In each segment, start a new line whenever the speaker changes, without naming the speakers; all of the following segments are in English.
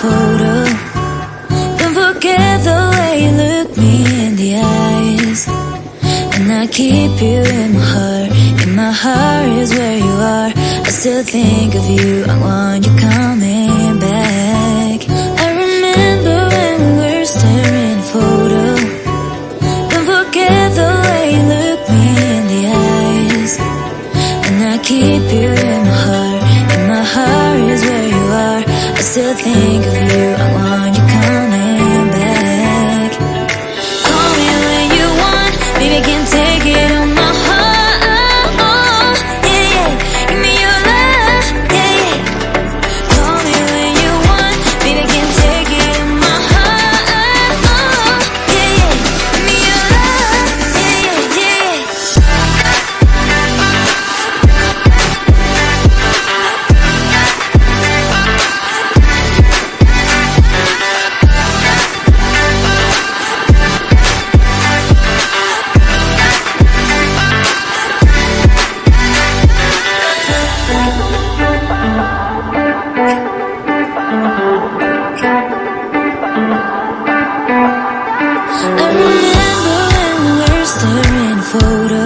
photo. Don't forget the way you look me in the eyes. And I keep you in my heart. In my heart is where you are. I still think of you. I want you coming back. I remember when we were staring photo. Don't forget the way you look me in the eyes. And I keep you in my heart. In my heart is where you are. I still think of you. I want you coming back. Call me when you want. Baby, I can take it on my heart. Yeah, yeah. Give me your love. Yeah, yeah. Call me when you want. Baby, I can take it on my heart. Yeah, yeah. Give me your love. Yeah, yeah, yeah. I remember when we were staring photo.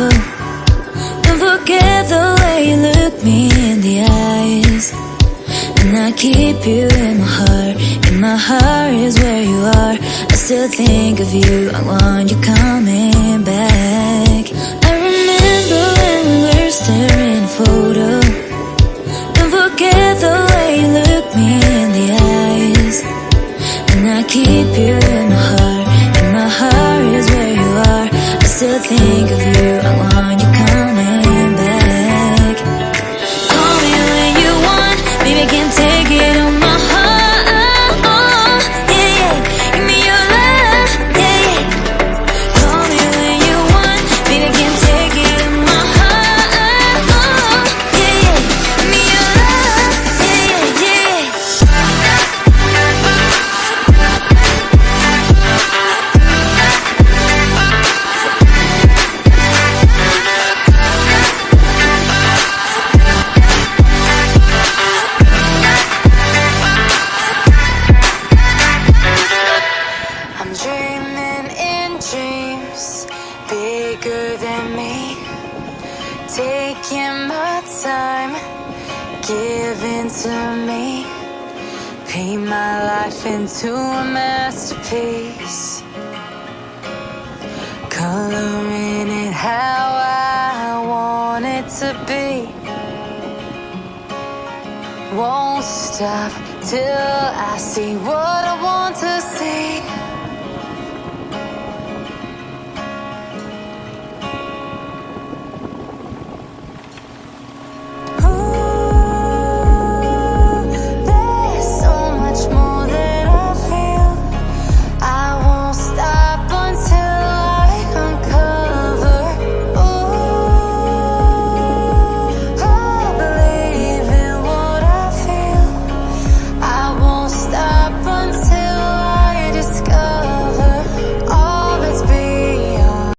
Don't forget the way you look me in the eyes. And I keep you in my heart. In my heart is where you are. I still think of you. I want you coming back. I remember when we were staring photo. Don't forget the way you look me in the eyes. And I keep you in my heart. In my heart is where you are. I still think of you. I want you coming back. Call me when you want. Baby, I can take it on my heart. Yeah, yeah. Give me your love. Yeah, yeah. Call me when you want. Baby, I can take it on my heart. Yeah, yeah. Give me your love. Yeah, yeah, yeah. I'm dreaming in dreams bigger than me. Taking my time, giving to me. Paint my life into a masterpiece. Coloring it how I want it to be. Won't stop till I see what